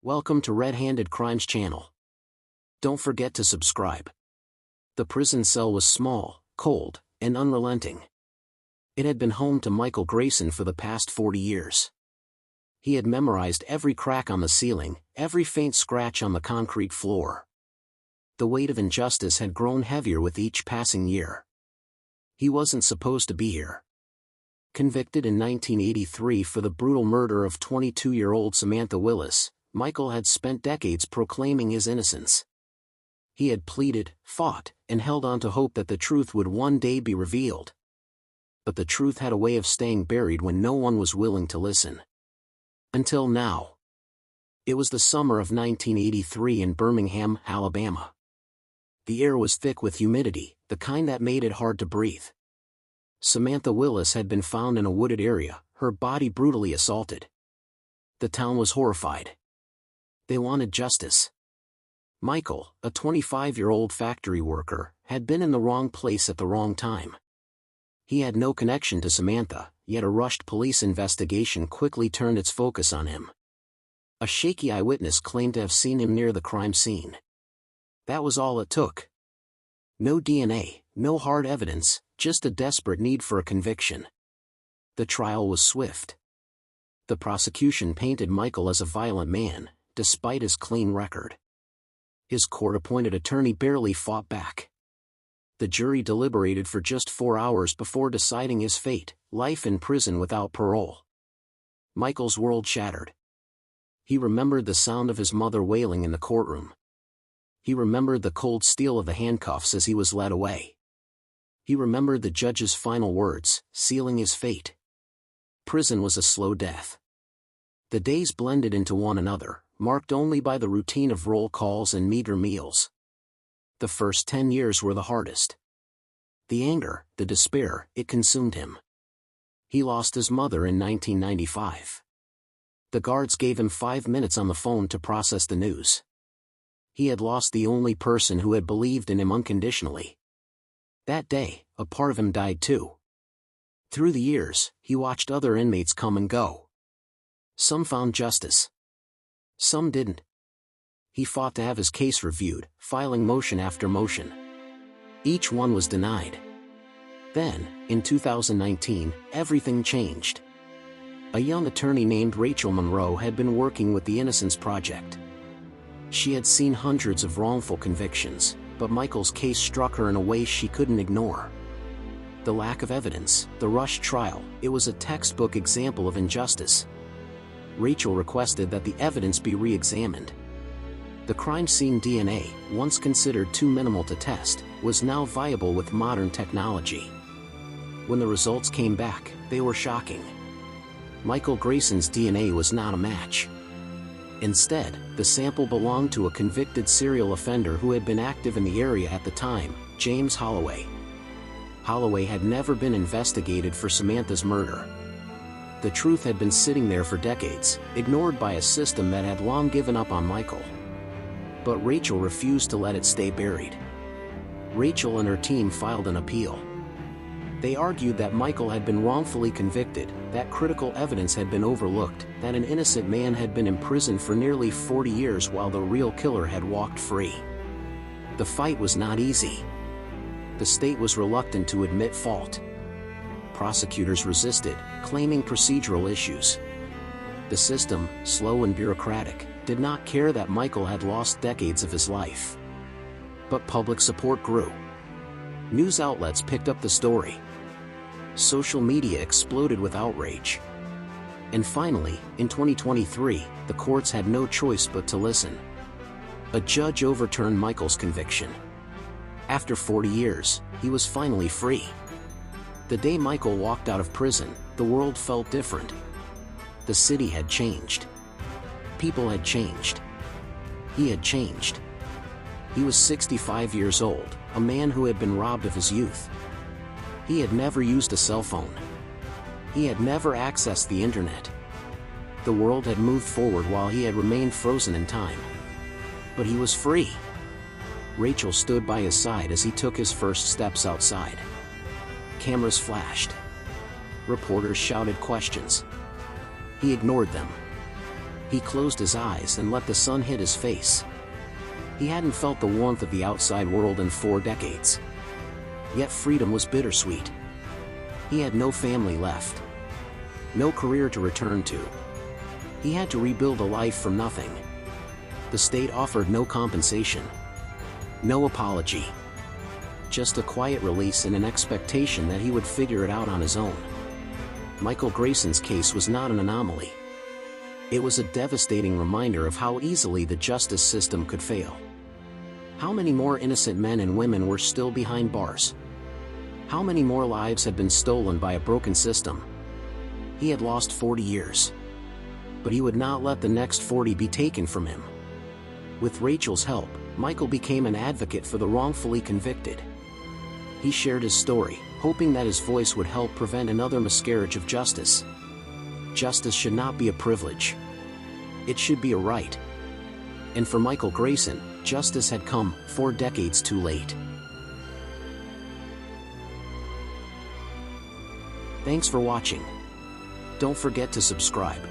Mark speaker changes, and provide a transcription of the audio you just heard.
Speaker 1: Welcome to Red-Handed Crimes channel. Don't forget to subscribe. The prison cell was small, cold, and unrelenting. It had been home to Michael Grayson for the past 40 years. He had memorized every crack on the ceiling, every faint scratch on the concrete floor. The weight of injustice had grown heavier with each passing year. He wasn't supposed to be here. Convicted in 1983 for the brutal murder of 22-year-old Samantha Willis, Michael had spent decades proclaiming his innocence. He had pleaded, fought, and held on to hope that the truth would one day be revealed. But the truth had a way of staying buried when no one was willing to listen. Until now. It was the summer of 1983 in Birmingham, Alabama. The air was thick with humidity, the kind that made it hard to breathe. Samantha Willis had been found in a wooded area, her body brutally assaulted. The town was horrified. They wanted justice. Michael, a 25-year-old factory worker, had been in the wrong place at the wrong time. He had no connection to Samantha, yet a rushed police investigation quickly turned its focus on him. A shaky eyewitness claimed to have seen him near the crime scene. That was all it took. No DNA, no hard evidence, just a desperate need for a conviction. The trial was swift. The prosecution painted Michael as a violent man, despite his clean record. His court-appointed attorney barely fought back. The jury deliberated for just 4 hours before deciding his fate, life in prison without parole. Michael's world shattered. He remembered the sound of his mother wailing in the courtroom. He remembered the cold steel of the handcuffs as he was led away. He remembered the judge's final words, sealing his fate. Prison was a slow death. The days blended into one another, marked only by the routine of roll calls and meager meals. The first 10 years were the hardest. The anger, the despair, it consumed him. He lost his mother in 1995. The guards gave him 5 minutes on the phone to process the news. He had lost the only person who had believed in him unconditionally. That day, a part of him died too. Through the years, he watched other inmates come and go. Some found justice. Some didn't. He fought to have his case reviewed, filing motion after motion. Each one was denied. Then, in 2019, everything changed. A young attorney named Rachel Monroe had been working with the Innocence Project. She had seen hundreds of wrongful convictions, but Michael's case struck her in a way she couldn't ignore. The lack of evidence, the rushed trial, it was a textbook example of injustice. Rachel requested that the evidence be re-examined. The crime scene DNA, once considered too minimal to test, was now viable with modern technology. When the results came back, they were shocking. Michael Grayson's DNA was not a match. Instead, the sample belonged to a convicted serial offender who had been active in the area at the time, James Holloway. Holloway had never been investigated for Samantha's murder. The truth had been sitting there for decades, ignored by a system that had long given up on Michael. But Rachel refused to let it stay buried. Rachel and her team filed an appeal. They argued that Michael had been wrongfully convicted, that critical evidence had been overlooked, that an innocent man had been imprisoned for nearly 40 years while the real killer had walked free. The fight was not easy. The state was reluctant to admit fault. Prosecutors resisted, claiming procedural issues. The system, slow and bureaucratic, did not care that Michael had lost decades of his life. But public support grew. News outlets picked up the story. Social media exploded with outrage. And finally, in 2023, the courts had no choice but to listen. A judge overturned Michael's conviction. After 40 years, he was finally free. The day Michael walked out of prison, the world felt different. The city had changed. People had changed. He had changed. He was 65 years old, a man who had been robbed of his youth. He had never used a cell phone. He had never accessed the internet. The world had moved forward while he had remained frozen in time. But he was free. Rachel stood by his side as he took his first steps outside. Cameras flashed. Reporters shouted questions. He ignored them. He closed his eyes and let the sun hit his face. He hadn't felt the warmth of the outside world in 4 decades. Yet freedom was bittersweet. He had no family left. No career to return to. He had to rebuild a life from nothing. The state offered no compensation. No apology. Just a quiet release and an expectation that he would figure it out on his own. Michael Grayson's case was not an anomaly. It was a devastating reminder of how easily the justice system could fail. How many more innocent men and women were still behind bars? How many more lives had been stolen by a broken system? He had lost 40 years. But he would not let the next 40 be taken from him. With Rachel's help, Michael became an advocate for the wrongfully convicted. He shared his story, hoping that his voice would help prevent another miscarriage of justice. Justice should not be a privilege. It should be a right. And for Michael Grayson, justice had come 4 decades too late. Thanks for watching. Don't forget to subscribe.